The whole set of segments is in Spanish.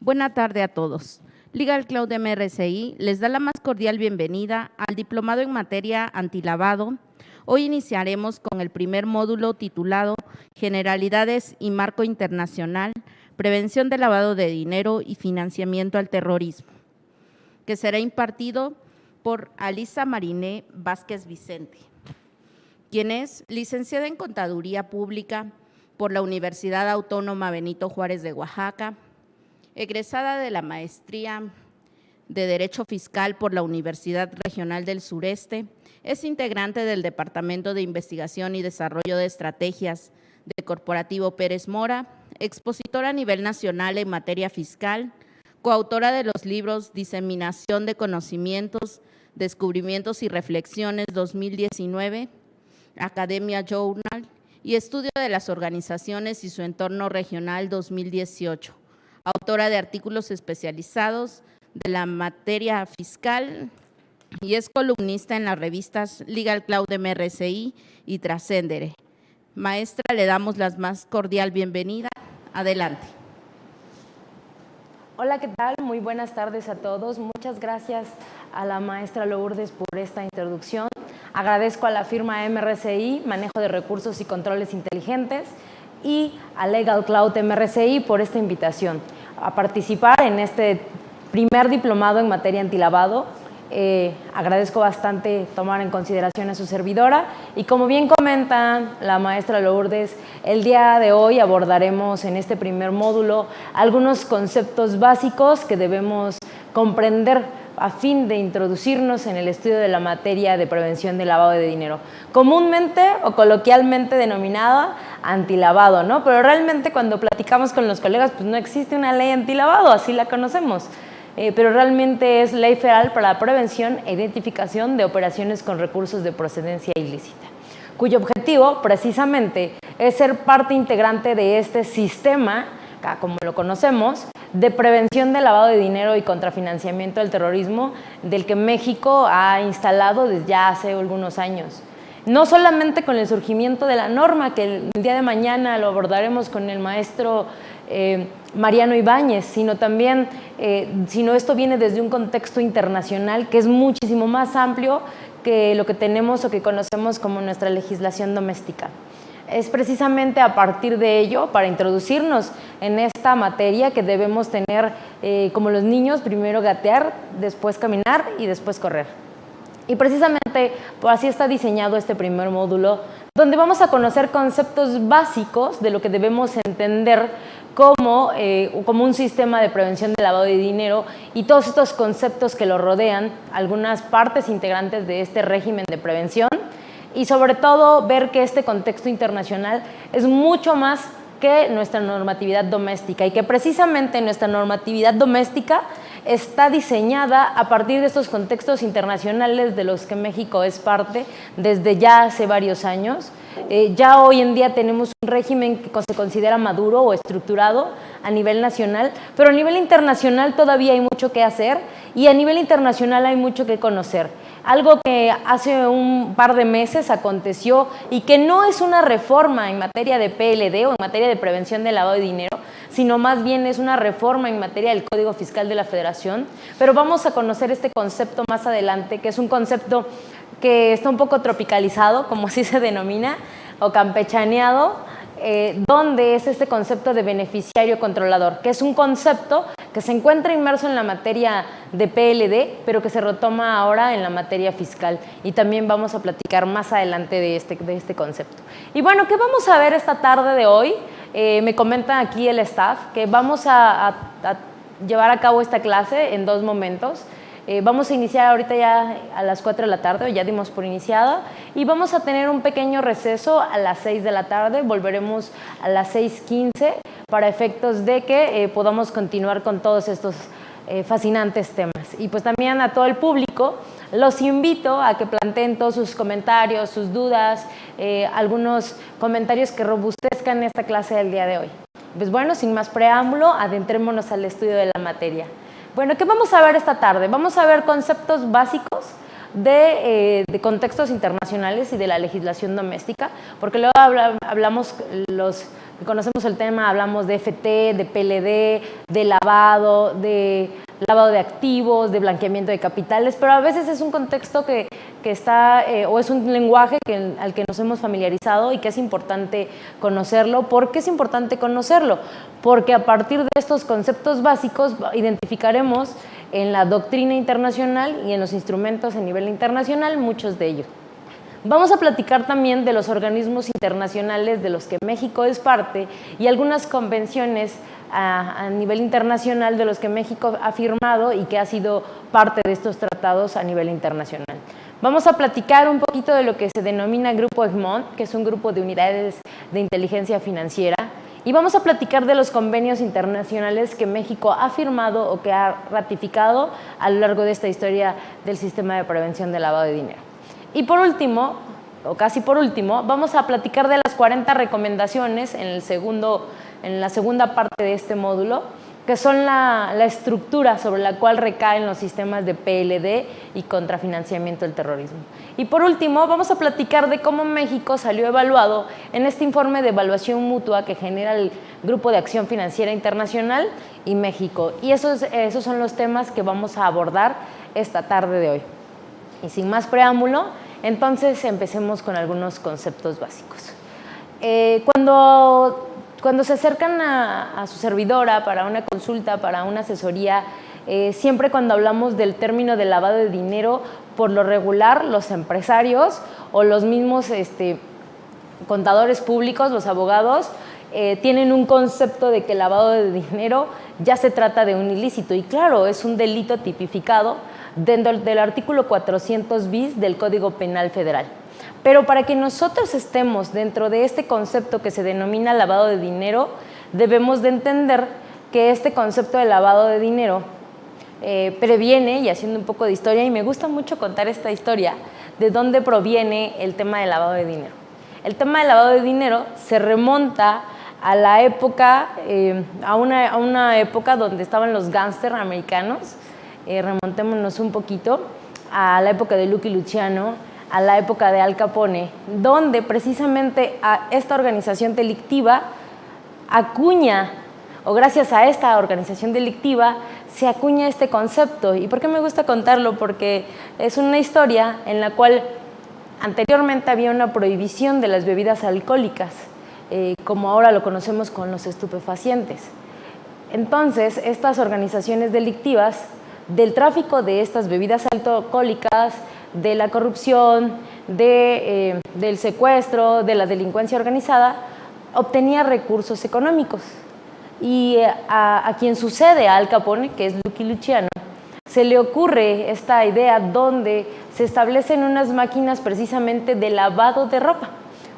Buena tarde a todos. Legal Cloud MRCI les da la más cordial bienvenida al Diplomado en Materia Antilavado. Hoy iniciaremos con el primer módulo titulado Generalidades y Marco Internacional, Prevención del Lavado de Dinero y Financiamiento al Terrorismo, que será impartido por Alisa Mariné Vázquez Vicente, quien es licenciada en Contaduría Pública por la Universidad Autónoma Benito Juárez de Oaxaca, egresada de la Maestría de Derecho Fiscal por la Universidad Regional del Sureste, es integrante del Departamento de Investigación y Desarrollo de Estrategias de Corporativo Pérez Mora, expositora a nivel nacional en materia fiscal, coautora de los libros Diseminación de Conocimientos, Descubrimientos y Reflexiones 2019, Academia Journal y Estudio de las Organizaciones y su Entorno Regional 2018. Autora de artículos especializados de la materia fiscal y es columnista en las revistas Legal Cloud MRCI y Trascendere. Maestra, le damos la más cordial bienvenida. Adelante. Hola, ¿qué tal? Muy buenas tardes a todos. Muchas gracias a la maestra Lourdes por esta introducción. Agradezco a la firma MRCI, Manejo de Recursos y Controles Inteligentes, y a Legal Cloud MRCI por esta invitación a participar en este primer diplomado en materia antilavado. Agradezco bastante tomar en consideración a su servidora y, como bien comenta la maestra Lourdes, el día de hoy abordaremos en este primer módulo algunos conceptos básicos que debemos comprender a fin de introducirnos en el estudio de la materia de prevención del lavado de dinero, comúnmente o coloquialmente denominada antilavado, ¿no? Pero realmente cuando platicamos con los colegas, pues no existe una ley antilavado, así la conocemos. Pero realmente es Ley Federal para la Prevención e Identificación de Operaciones con Recursos de Procedencia Ilícita, cuyo objetivo precisamente es ser parte integrante de este sistema, como lo conocemos, de prevención del lavado de dinero y contrafinanciamiento del terrorismo, del que México ha instalado desde ya hace algunos años. No solamente con el surgimiento de la norma, que el día de mañana lo abordaremos con el maestro Mariano Ibáñez, sino también, esto viene desde un contexto internacional que es muchísimo más amplio que lo que tenemos o que conocemos como nuestra legislación doméstica. Es precisamente a partir de ello, para introducirnos en esta materia, que debemos tener, como los niños, primero gatear, después caminar y después correr. Y precisamente pues, así está diseñado este primer módulo, donde vamos a conocer conceptos básicos de lo que debemos entender como un sistema de prevención del lavado de dinero y todos estos conceptos que lo rodean, algunas partes integrantes de este régimen de prevención, y sobre todo ver que este contexto internacional es mucho más que nuestra normatividad doméstica y que precisamente nuestra normatividad doméstica está diseñada a partir de estos contextos internacionales de los que México es parte desde ya hace varios años. Ya hoy en día tenemos un régimen que se considera maduro o estructurado a nivel nacional, pero a nivel internacional todavía hay mucho que hacer y a nivel internacional hay mucho que conocer. Algo que hace un par de meses aconteció y que no es una reforma en materia de PLD o en materia de prevención del lavado de dinero, sino más bien es una reforma en materia del Código Fiscal de la Federación, pero vamos a conocer este concepto más adelante, que es un concepto que está un poco tropicalizado, como así se denomina, o campechaneado, donde es este concepto de beneficiario controlador, que es un concepto que se encuentra inmerso en la materia de PLD, pero que se retoma ahora en la materia fiscal. Y también vamos a platicar más adelante de este concepto. Y bueno, ¿qué vamos a ver esta tarde de hoy? Me comenta aquí el staff que vamos a llevar a cabo esta clase en dos momentos. Vamos a iniciar ahorita ya a las 4 de la tarde, ya dimos por iniciada, y vamos a tener un pequeño receso a las 6 de la tarde, volveremos a las 6:15 para efectos de que podamos continuar con todos estos fascinantes temas. Y pues también a todo el público los invito a que planteen todos sus comentarios, sus dudas, algunos comentarios que robustezcan esta clase del día de hoy. Pues bueno, sin más preámbulo, adentrémonos al estudio de la materia. Bueno, ¿qué vamos a ver esta tarde? Vamos a ver conceptos básicos de contextos internacionales y de la legislación doméstica, porque luego hablamos los conocemos el tema, hablamos de FT, de PLD, de lavado de activos, de blanqueamiento de capitales, pero a veces es un contexto que está, o es un lenguaje al que nos hemos familiarizado y que es importante conocerlo. ¿Por qué es importante conocerlo? Porque a partir de estos conceptos básicos identificaremos en la doctrina internacional y en los instrumentos a nivel internacional muchos de ellos. Vamos a platicar también de los organismos internacionales de los que México es parte y algunas convenciones a nivel internacional de los que México ha firmado y que ha sido parte de estos tratados a nivel internacional. Vamos a platicar un poquito de lo que se denomina Grupo Egmont, que es un grupo de unidades de inteligencia financiera, y vamos a platicar de los convenios internacionales que México ha firmado o que ha ratificado a lo largo de esta historia del sistema de prevención del lavado de dinero. Y por último, o casi por último, vamos a platicar de las 40 recomendaciones en la segunda parte de este módulo, que son la estructura sobre la cual recaen los sistemas de PLD y contrafinanciamiento del terrorismo. Y por último, vamos a platicar de cómo México salió evaluado en este informe de evaluación mutua que genera el Grupo de Acción Financiera Internacional y México. Y esos son los temas que vamos a abordar esta tarde de hoy. Y sin más preámbulo, entonces empecemos con algunos conceptos básicos. Cuando se acercan a su servidora para una consulta, para una asesoría, siempre cuando hablamos del término de lavado de dinero, por lo regular los empresarios o los mismos contadores públicos, los abogados, tienen un concepto de que el lavado de dinero ya se trata de un ilícito. Y claro, es un delito tipificado dentro del artículo 400 bis del Código Penal Federal. Pero para que nosotros estemos dentro de este concepto que se denomina lavado de dinero, debemos de entender que este concepto de lavado de dinero previene, y haciendo un poco de historia, y me gusta mucho contar esta historia, de dónde proviene el tema del lavado de dinero. El tema del lavado de dinero se remonta a la época, a una época donde estaban los gángsters americanos. Remontémonos un poquito a la época de Lucky Luciano, a la época de Al Capone, donde precisamente a esta organización delictiva acuña, o gracias a esta organización delictiva, se acuña este concepto. ¿Y por qué me gusta contarlo? Porque es una historia en la cual anteriormente había una prohibición de las bebidas alcohólicas, como ahora lo conocemos con los estupefacientes. Entonces, estas organizaciones delictivas del tráfico de estas bebidas alcohólicas, de la corrupción, del secuestro, de la delincuencia organizada, obtenía recursos económicos. Y a quien sucede a Al Capone, que es Lucky Luciano, se le ocurre esta idea donde se establecen unas máquinas precisamente de lavado de ropa.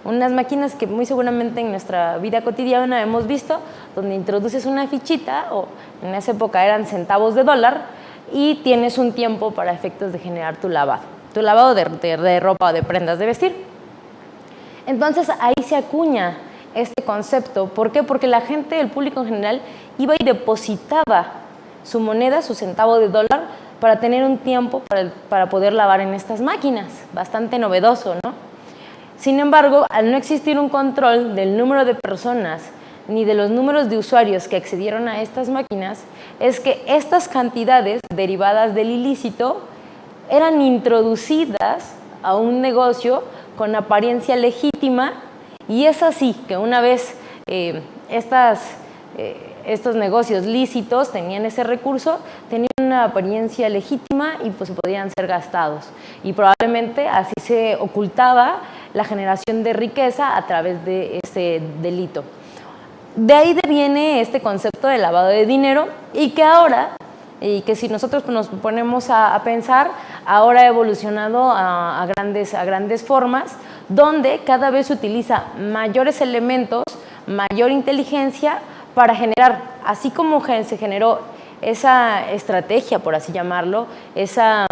Unas máquinas que muy seguramente en nuestra vida cotidiana hemos visto, donde introduces una fichita, o en esa época eran centavos de dólar, y tienes un tiempo para efectos de generar tu lavado de ropa o de prendas de vestir. Entonces ahí se acuña este concepto. ¿Por qué? Porque la gente, el público en general, iba y depositaba su moneda, su centavo de dólar, para tener un tiempo para poder lavar en estas máquinas. Bastante novedoso, ¿no? Sin embargo, al no existir un control del número de personas ni de los números de usuarios que accedieron a estas máquinas, es que estas cantidades derivadas del ilícito eran introducidas a un negocio con apariencia legítima, y es así que una vez estos negocios lícitos tenían ese recurso, tenían una apariencia legítima y pues podían ser gastados, y probablemente así se ocultaba la generación de riqueza a través de ese delito. De ahí viene este concepto de lavado de dinero, y que ahora, y que si nosotros nos ponemos a pensar, ahora ha evolucionado a grandes formas, donde cada vez se utiliza mayores elementos, mayor inteligencia para generar, así como se generó esa estrategia, por así llamarlo, esa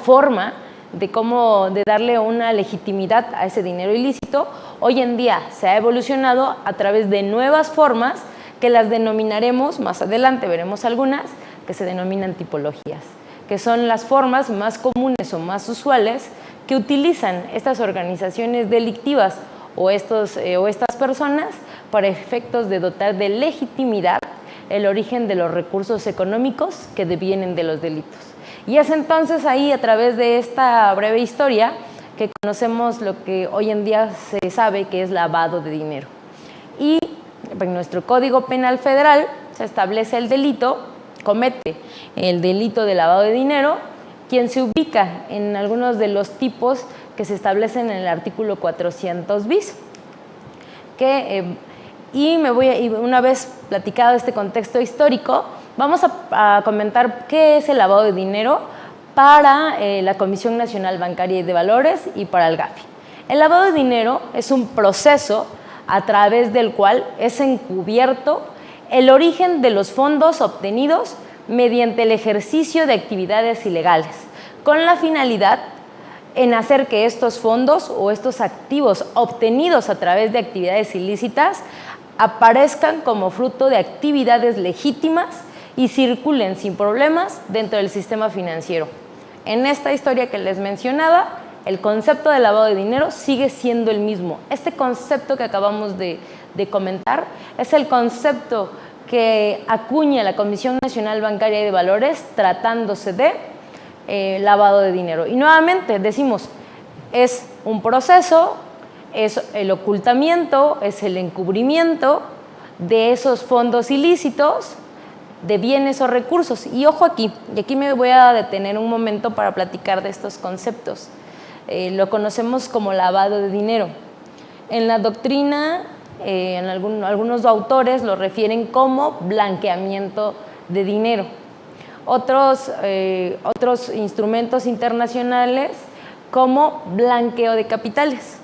forma de darle una legitimidad a ese dinero ilícito. Hoy en día se ha evolucionado a través de nuevas formas que las denominaremos, más adelante veremos algunas, que se denominan tipologías, que son las formas más comunes o más usuales que utilizan estas organizaciones delictivas o estas personas para efectos de dotar de legitimidad el origen de los recursos económicos que devienen de los delitos. Y es entonces ahí, a través de esta breve historia, que conocemos lo que hoy en día se sabe que es lavado de dinero. Y en nuestro Código Penal Federal se establece el delito, comete el delito de lavado de dinero, quien se ubica en algunos de los tipos que se establecen en el artículo 400 bis. Y una vez platicado este contexto histórico, vamos a comentar qué es el lavado de dinero para la Comisión Nacional Bancaria y de Valores y para el GAFI. El lavado de dinero es un proceso a través del cual es encubierto el origen de los fondos obtenidos mediante el ejercicio de actividades ilegales, con la finalidad en hacer que estos fondos o estos activos obtenidos a través de actividades ilícitas aparezcan como fruto de actividades legítimas y circulen sin problemas dentro del sistema financiero. En esta historia que les mencionaba, el concepto de lavado de dinero sigue siendo el mismo. Este concepto que acabamos de comentar es el concepto que acuña la Comisión Nacional Bancaria y de Valores tratándose de lavado de dinero. Y nuevamente decimos, es un proceso, es el ocultamiento, es el encubrimiento de esos fondos ilícitos, de bienes o recursos. Y ojo aquí, y aquí me voy a detener un momento para platicar de estos conceptos. Lo conocemos como lavado de dinero. En la doctrina, algunos autores lo refieren como blanqueamiento de dinero. Otros instrumentos internacionales como blanqueo de capitales.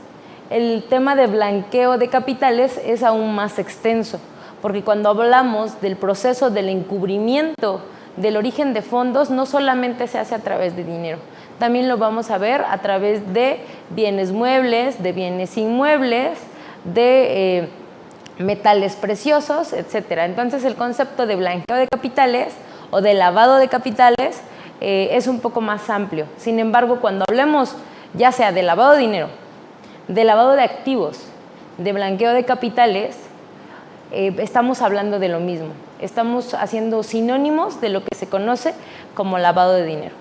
El tema de blanqueo de capitales es aún más extenso, porque cuando hablamos del proceso del encubrimiento del origen de fondos, no solamente se hace a través de dinero, también lo vamos a ver a través de bienes muebles, de bienes inmuebles, de metales preciosos, etc. Entonces el concepto de blanqueo de capitales o de lavado de capitales es un poco más amplio. Sin embargo, cuando hablemos ya sea de lavado de dinero, de lavado de activos, de blanqueo de capitales, estamos hablando de lo mismo. Estamos haciendo sinónimos de lo que se conoce como lavado de dinero.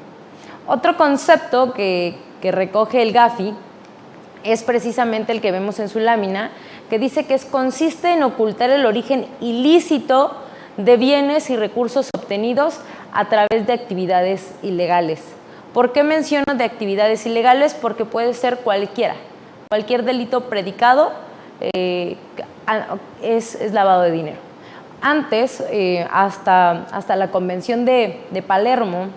Otro concepto que recoge el GAFI es precisamente el que vemos en su lámina, que dice que consiste en ocultar el origen ilícito de bienes y recursos obtenidos a través de actividades ilegales. ¿Por qué menciono de actividades ilegales? Porque puede ser cualquier delito predicado es lavado de dinero. Antes, hasta la Convención de Palermo,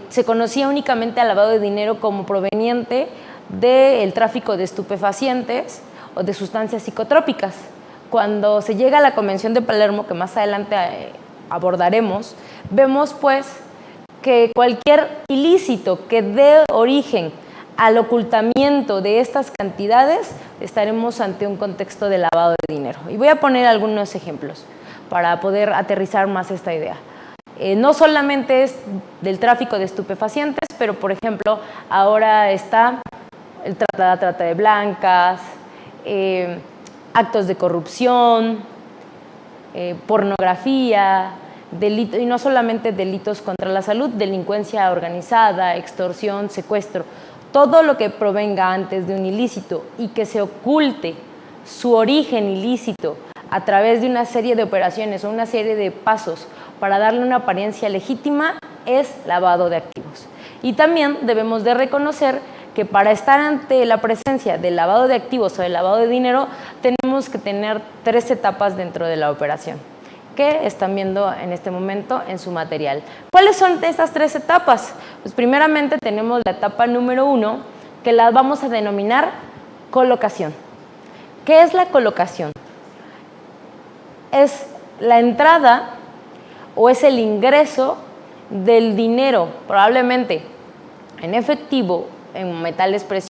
se conocía únicamente al lavado de dinero como proveniente del tráfico de estupefacientes o de sustancias psicotrópicas. Cuando se llega a la Convención de Palermo, que más adelante abordaremos, vemos pues que cualquier ilícito que dé origen al ocultamiento de estas cantidades, estaremos ante un contexto de lavado de dinero. Y voy a poner algunos ejemplos para poder aterrizar más esta idea. No solamente es del tráfico de estupefacientes, pero por ejemplo, ahora está la trata de blancas, actos de corrupción, pornografía, y no solamente delitos contra la salud, delincuencia organizada, extorsión, secuestro. Todo lo que provenga antes de un ilícito y que se oculte su origen ilícito a través de una serie de operaciones o una serie de pasos para darle una apariencia legítima es lavado de activos. Y también debemos de reconocer que para estar ante la presencia del lavado de activos o del lavado de dinero tenemos que tener 3 etapas dentro de la operación que están viendo en este momento en su material. ¿Cuáles son estas 3 etapas? Pues primeramente tenemos la etapa número 1, que la vamos a denominar colocación. ¿Qué es la colocación? Es la entrada o es el ingreso del dinero, probablemente en efectivo, en metales preciosos,